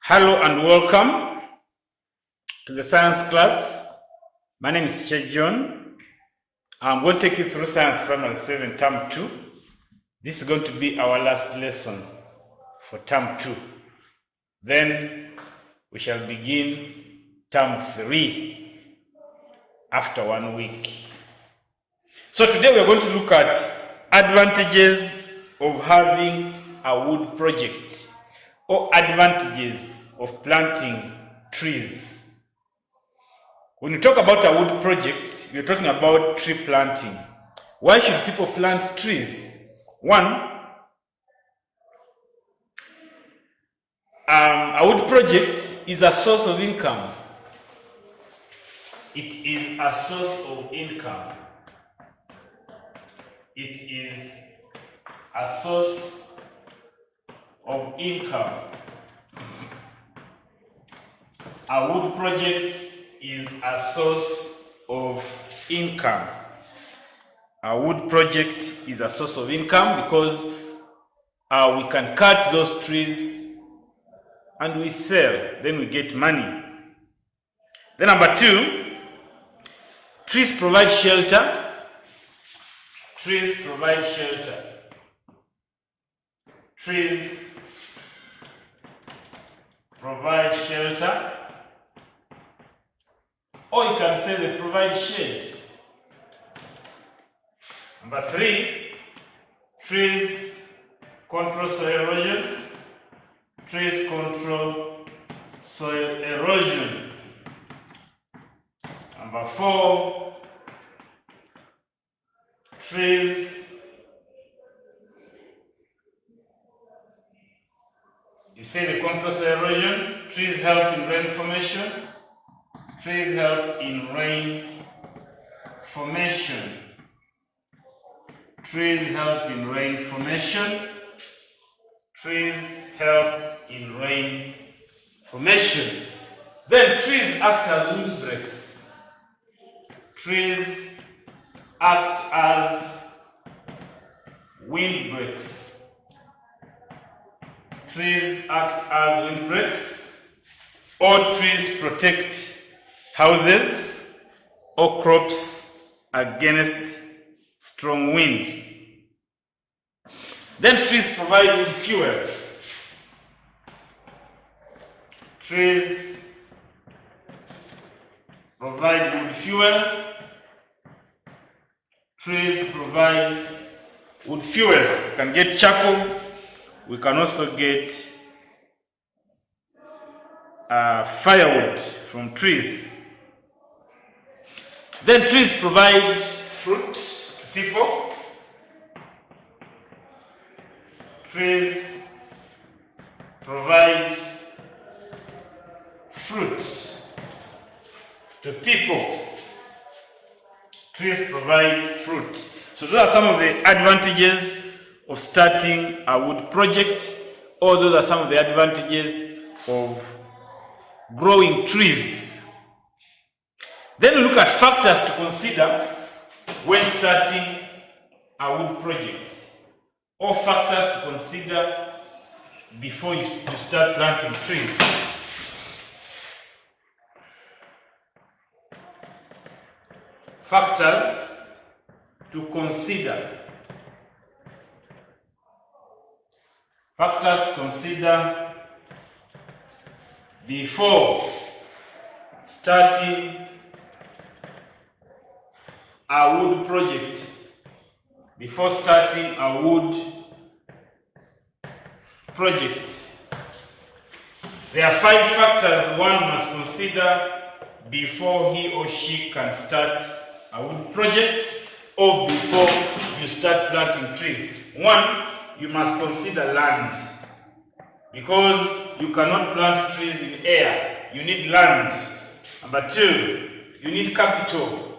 Hello and welcome to the science class. My name is Teacher John. I'm going to take you through Science Primary 7 Term 2. This is going to be our last lesson for Term 2. Then we shall begin Term 3 after 1 week. So today we are going to look at advantages of having a wood project or advantages of planting trees. When you talk about a wood project, you're talking about tree planting. Why should people plant trees? One, a wood project is a source of income. It is a source of income. It is a source of income. A wood project is a source of income. A wood project is a source of income because we can cut those trees and we sell, then we get money. Then number two, trees provide shelter. Trees provide shelter. Trees provide shelter. Or you can say they provide shade. Number three, trees control soil erosion. Trees control soil erosion. Number four, trees, you say they control soil erosion. Trees help in rain formation. Trees help in rain formation. Trees help in rain formation. Trees help in rain formation. Then trees act as windbreaks. Trees act as windbreaks. Trees act as windbreaks. All trees protect houses or crops against strong wind. Then trees provide wood fuel. Trees provide wood fuel. Trees provide wood fuel. We can get charcoal. We can also get firewood from trees. Then trees provide fruit to people. Trees provide fruit to people. Trees provide fruit. So those are some of the advantages of starting a wood project, or those are some of the advantages of growing trees. Then we look at factors to consider when starting a wood project, or factors to consider before you start planting trees. Factors to consider. Factors to consider before starting a wood project. Before starting a wood project, there are 5 factors one must consider before he or she can start a wood project or before you start planting trees. 1, you must consider land, because you cannot plant trees in air. You need land. Number 2, you need capital.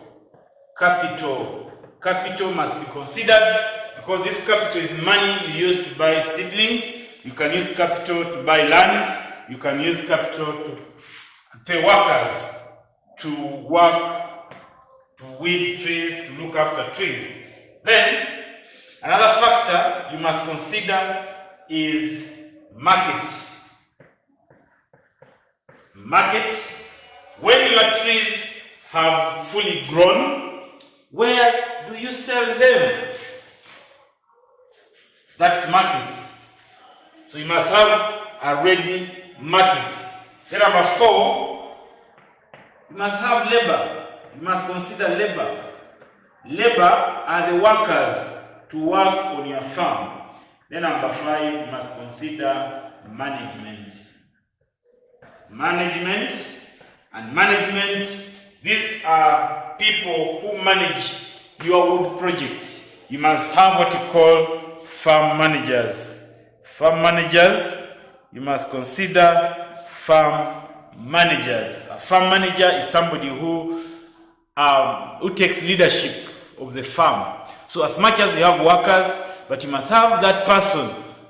Capital must be considered, because this capital is money you use to buy seedlings. You can use capital to buy land. You can use capital to pay workers to work, to weed trees, to look after trees. Then, another factor you must consider is market. market. When your trees have fully grown, where do you sell them? That's market. So you must have a ready market. Then number 4, you must have labor. You must consider labor. Labor are the workers to work on your farm. Then number 5, you must consider management. Management, these are people who manage your wood project. You must have what you call farm managers. Farm managers, you must consider farm managers. A farm manager is somebody who takes leadership of the farm. So as much as you have workers, but you must have that person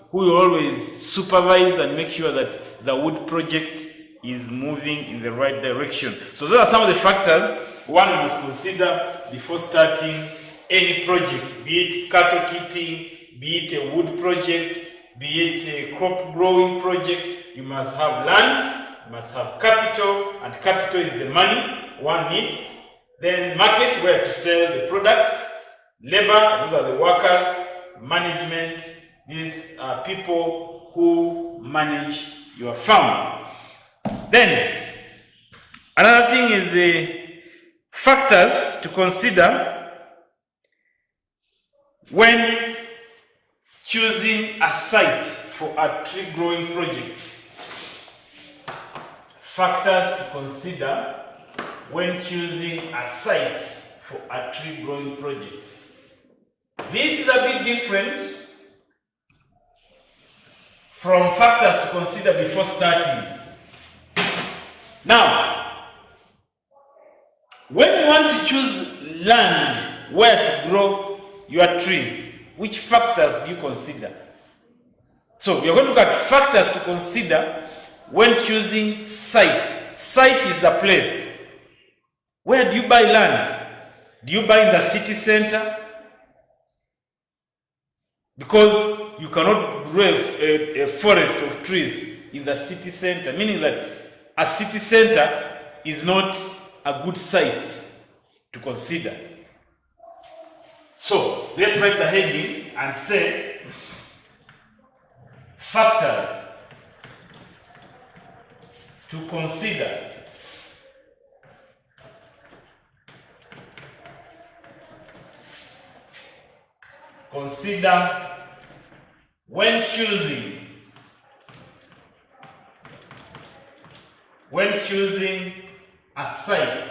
who will always supervise and make sure that the wood project is moving in the right direction. So those are some of the factors one must consider before starting any project, be it cattle keeping, be it a wood project, be it a crop growing project. You must have land, you must have capital, and capital is the money one needs. Then market, where to sell the products. Labor, those are the workers. Management, these are people who manage your farm. Then, another thing is the factors to consider when choosing a site for a tree growing project. Factors to consider when choosing a site for a tree growing project. This is a bit different from factors to consider before starting. Now, when you want to choose land where to grow your trees, which factors do you consider? So, we are going to look at factors to consider when choosing site. Site is the place. Where do you buy land? Do you buy in the city center? Because you cannot grow a forest of trees in the city center, meaning that a city center is not a good site to consider. So, let's write the heading and say factors to consider when choosing a site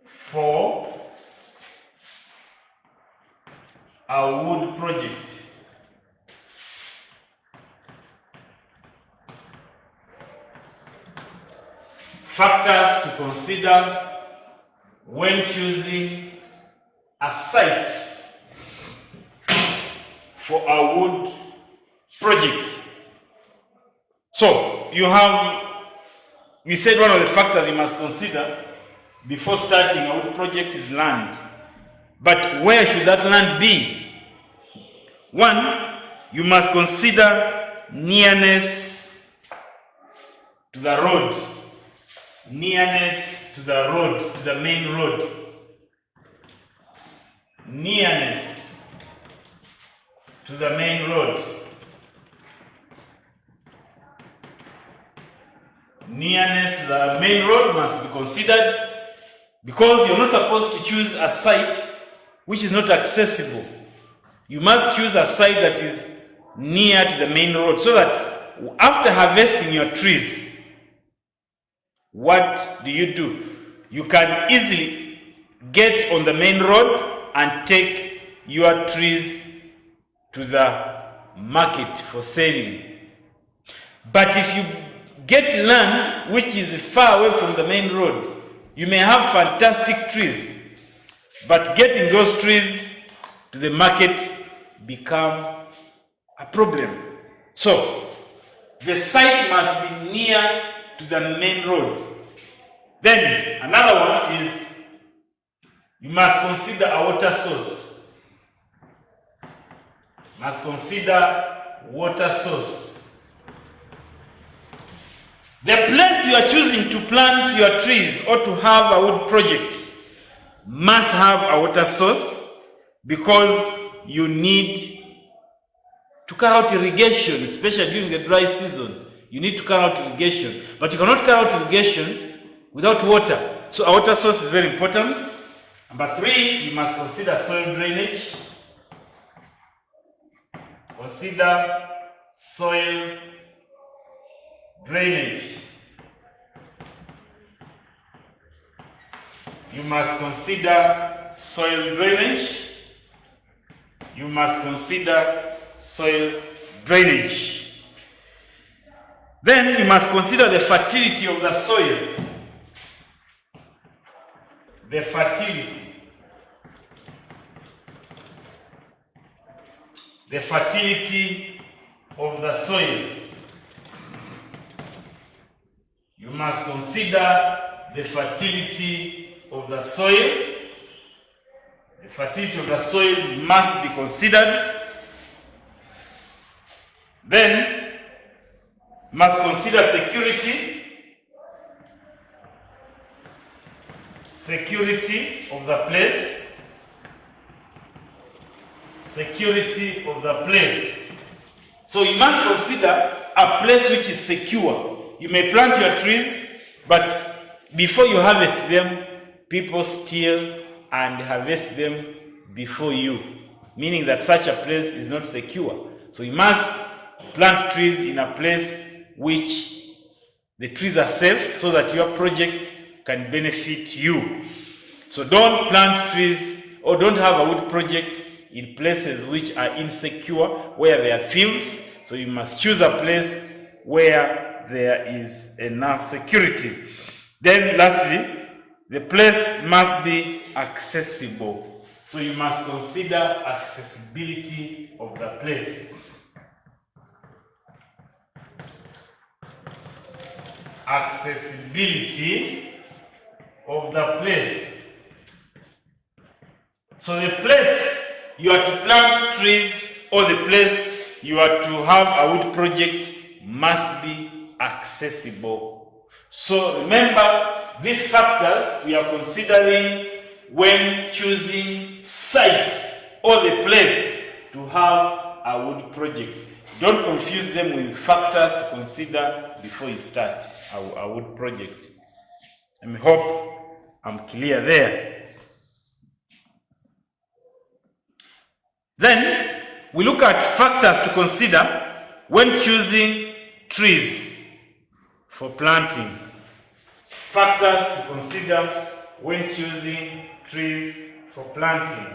for a wood project. Factors to consider when choosing a site for a wood project. So, we said one of the factors you must consider before starting a wood project is land. But where should that land be? 1, you must consider nearness to the road. Nearness to the road, to the main road. Nearness to the main road. Nearness to the main road must be considered because you're not supposed to choose a site which is not accessible. You must choose a site that is near to the main road so that after harvesting your trees, what do? You can easily get on the main road and take your trees to the market for selling. But if you get land which is far away from the main road, you may have fantastic trees, but getting those trees to the market become a problem. So, the site must be near to the main road. Then, another one is you must consider a water source. Must consider water source. The place you are choosing to plant your trees or to have a wood project must have a water source, because you need to carry out irrigation, especially during the dry season. You need to carry out irrigation, but you cannot carry out irrigation without water. So a water source is very important. Number 3, you must consider soil drainage. Consider soil drainage. You must consider soil drainage. You must consider soil drainage. Then you must consider the fertility of the soil. The fertility. The fertility of the soil. You must consider the fertility of the soil. The fertility of the soil must be considered. Then, must consider security. Security of the place. Security of the place. So you must consider a place which is secure. You may plant your trees, but before you harvest them, people steal and harvest them before you, meaning that such a place is not secure. So you must plant trees in a place which the trees are safe, so that your project can benefit you. So don't plant trees or don't have a wood project in places which are insecure, where there are thieves. So you must choose a place where there is enough security. Then lastly, the place must be accessible. So you must consider accessibility of the place. Accessibility of the place. So the place you are to plant trees, or the place you are to have a wood project, must be accessible. So remember, these factors we are considering when choosing site or the place to have a wood project. Don't confuse them with factors to consider before you start a wood project. I hope I'm clear there. Then we look at factors to consider when choosing trees for planting. Factors to consider when choosing trees for planting.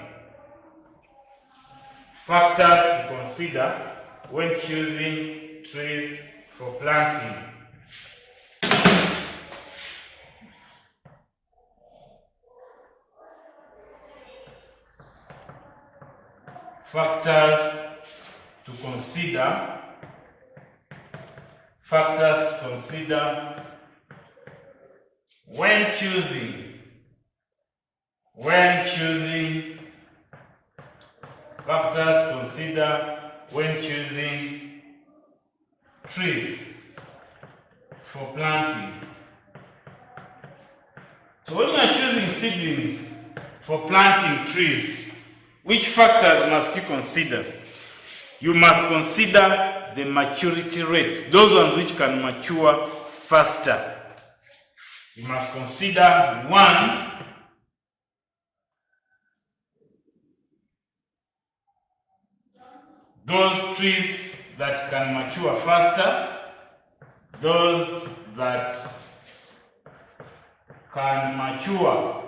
Factors to consider when choosing trees for planting. Factors to consider. Factors to consider when choosing. Factors to consider when choosing trees for planting. So when you are choosing seedlings for planting trees, which factors must you consider? You must consider the maturity rate, those ones which can mature faster. You must consider 1, those trees that can mature faster, those that can mature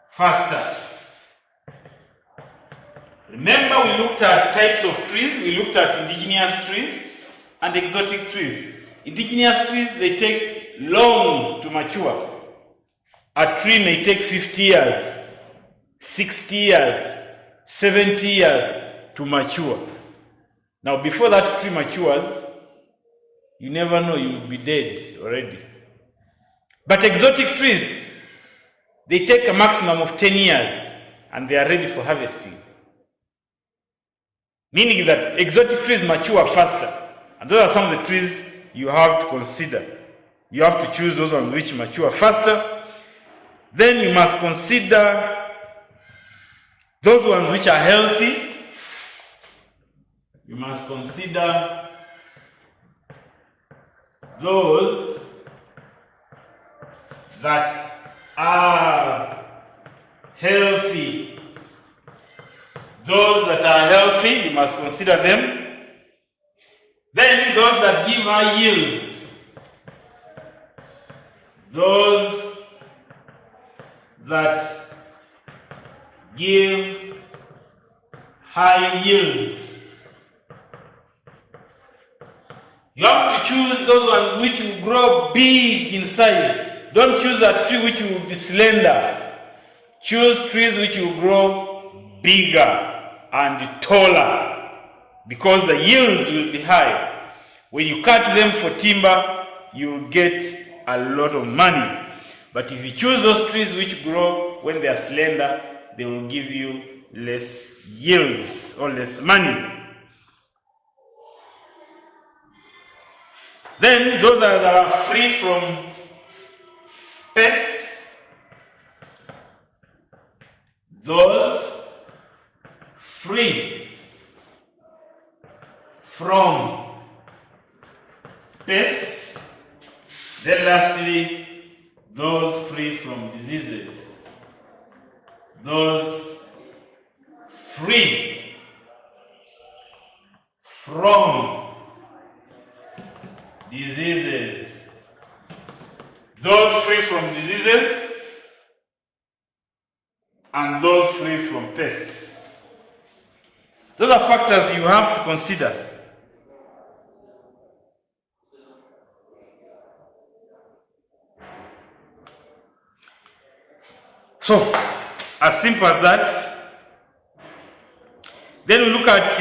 faster. Remember, we looked at types of trees. We looked at indigenous trees and exotic trees. Indigenous trees, they take long to mature. A tree may take 50 years, 60 years, 70 years to mature. Now, before that tree matures, you never know, you will be dead already. But exotic trees, they take a maximum of 10 years and they are ready for harvesting. Meaning that exotic trees mature faster. And those are some of the trees you have to consider. You have to choose those ones which mature faster. Then you must consider those ones which are healthy. You must consider those that are healthy. Those that are healthy, you must consider them. Then those that give high yields. Those that give high yields. You have to choose those ones which will grow big in size. Don't choose a tree which will be slender. Choose trees which will grow bigger and taller, because the yields will be high. When you cut them for timber, you will get a lot of money. But if you choose those trees which grow when they are slender, they will give you less yields or less money. Then those that are free from pests, those free from pests. Then lastly, those free from diseases. Those free from diseases. Those free from diseases and those free from pests. Those are factors you have to consider. So, as simple as that. Then we look at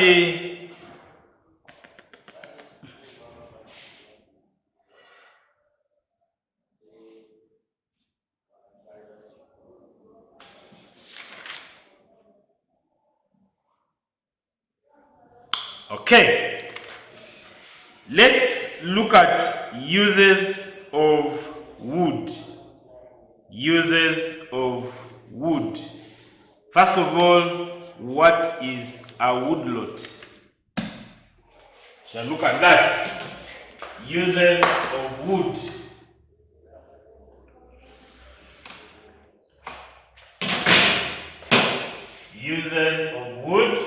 okay. Let's look at uses of wood. Uses of wood. First of all, what is a woodlot? Shall look at that. Uses of wood. Uses of wood.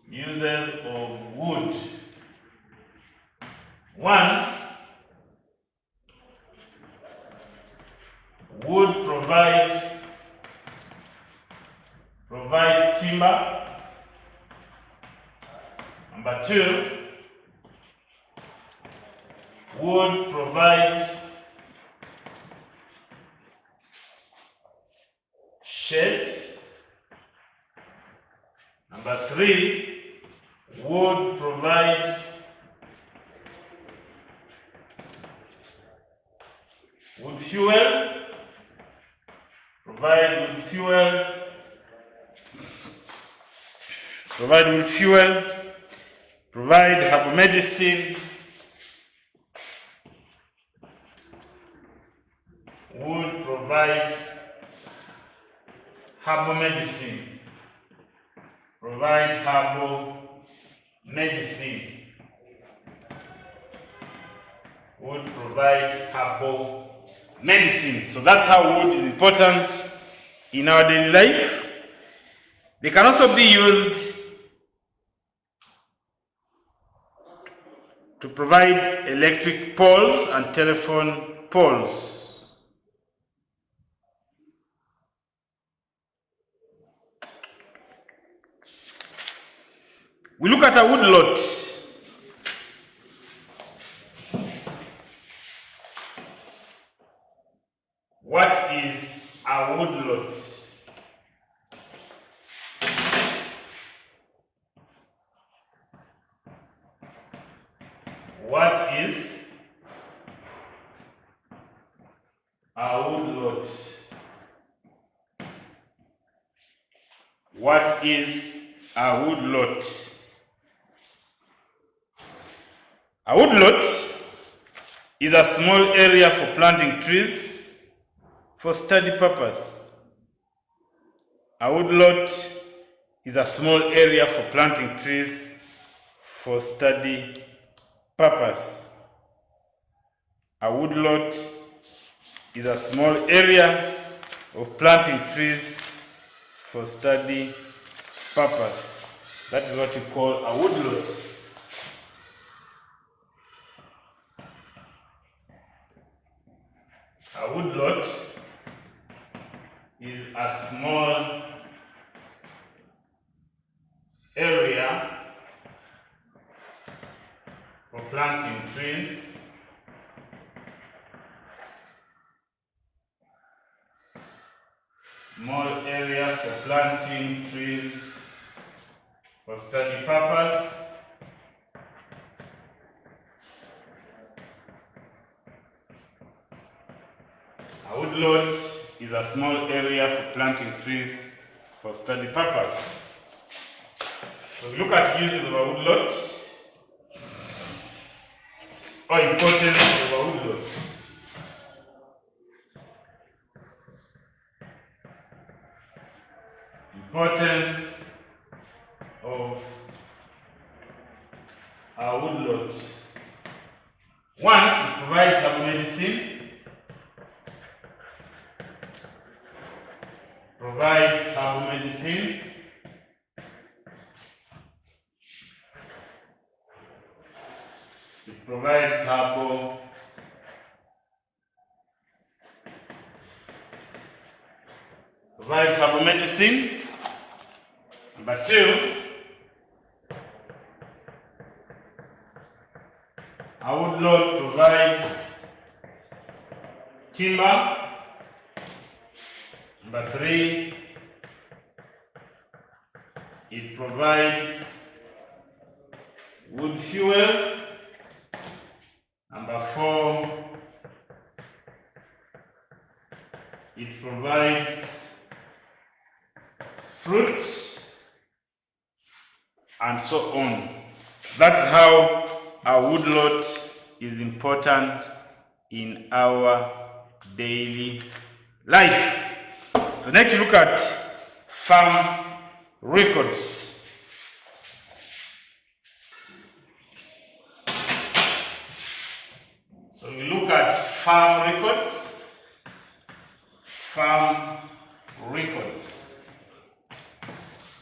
Uses of wood. One, wood provide timber. Number two, wood provide shade. Number three, wood provide wood fuel. Provide wood fuel. Provide wood fuel. Provide herbal medicine. Wood provide herbal medicine. Provide herbal medicine. Wood provide herbal medicine. So that's how wood is important in our daily life. They can also be used to provide electric poles and telephone poles. We look at a woodlot. What is a woodlot? What is a woodlot? What is a woodlot. A woodlot is a small area for planting trees for study purpose. A woodlot is a small area for planting trees for study purpose. A woodlot is a small area of planting trees for study purpose. That is what we call a woodlot. A woodlot is a small area for planting trees for study purpose. A woodlot is a small area for planting trees for study purpose. So look at uses of a woodlot or importance of a woodlot. Importance of a woodlot. One, it provides herbal medicine. Provides herbal medicine. It provides herbal medicine. Number two, a woodlot provides timber. Number three, it provides wood fuel. Number four, it provides fruit, and so on. That's how a woodlot is important in our daily life. So next we look at farm records. So we look at farm records. Farm records.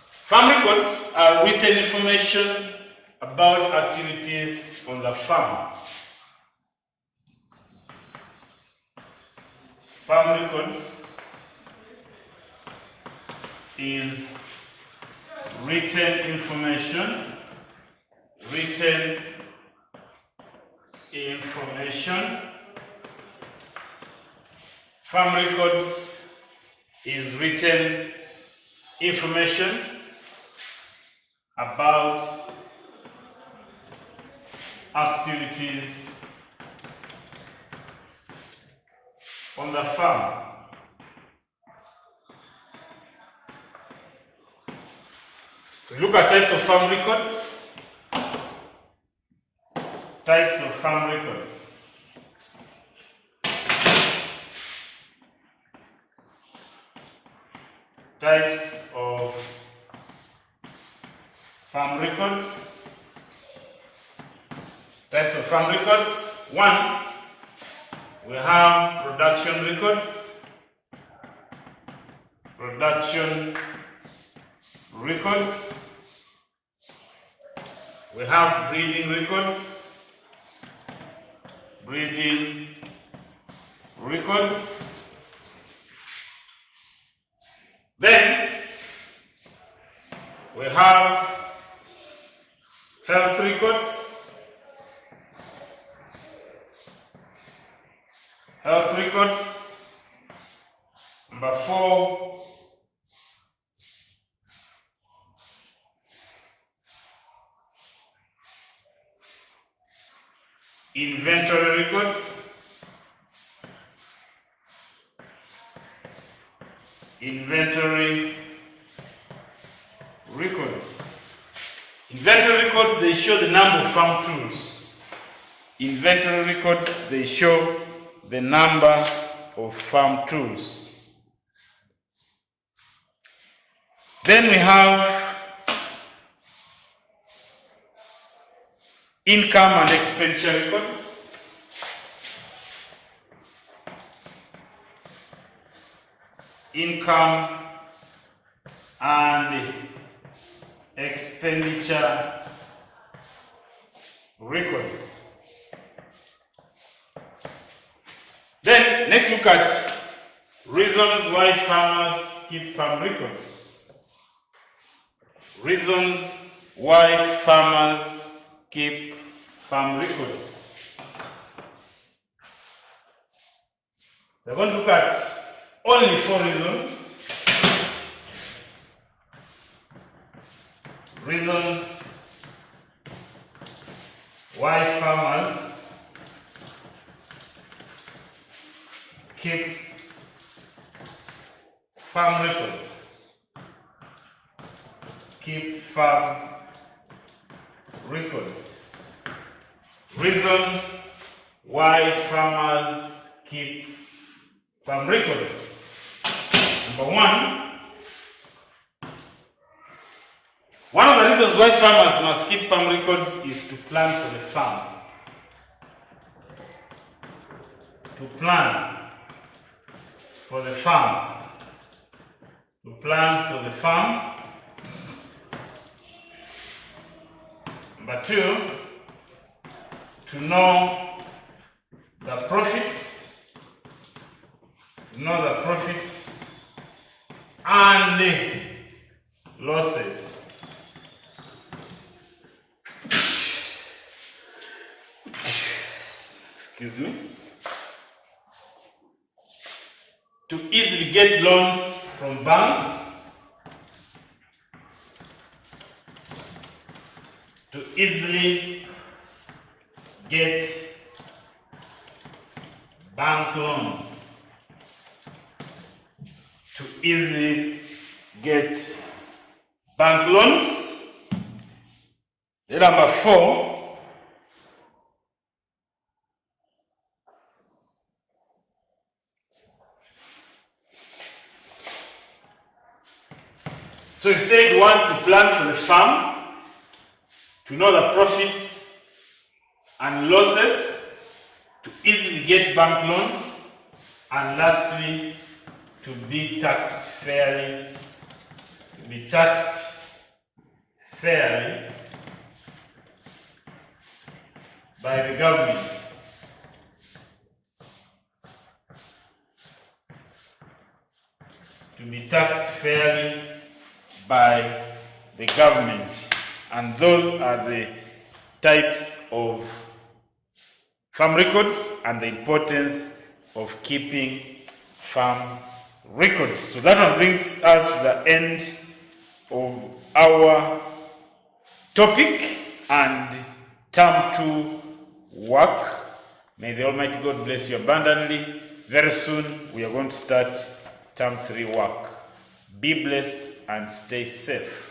Farm records are written information about activities on the farm. Farm records is written information. Farm records is written information about activities on the farm. So look at types of farm records. Types of farm records. Types of farm records. Types of farm records. One, we have production records. Production records. We have breeding records. Breeding records. Then we have health records. Health records. Number four, inventory records. Inventory records. Inventory records, they show the number of farm tools. Inventory records, they show the number of farm tools. Then we have income and expenditure records. Income and expenditure records. Then let's look at reasons why farmers keep farm records. Reasons why farmers keep farm records. So I'm going to look at only 4 reasons. Reasons why farmers keep farm records. Keep farm records. Reasons why farmers keep farm records. Number 1 of the reasons why farmers must keep farm records is to plan for the farm. To plan for the farm. To plan for the farm. Number 2, to know the profits. To know the profits and the losses. Excuse me. To easily get loans from banks. To easily get bank loans. To easily get bank loans. Then number 4, so you said 1, to plan for the farm, to know the profits and losses, to easily get bank loans, and lastly, to be taxed fairly. To be taxed fairly by the government. To be taxed fairly by the government. And those are the types of farm records and the importance of keeping farm records. So that one brings us to the end of our topic and term 2 work. May the Almighty God bless you abundantly. Very soon we are going to start term 3 work. Be blessed and stay safe.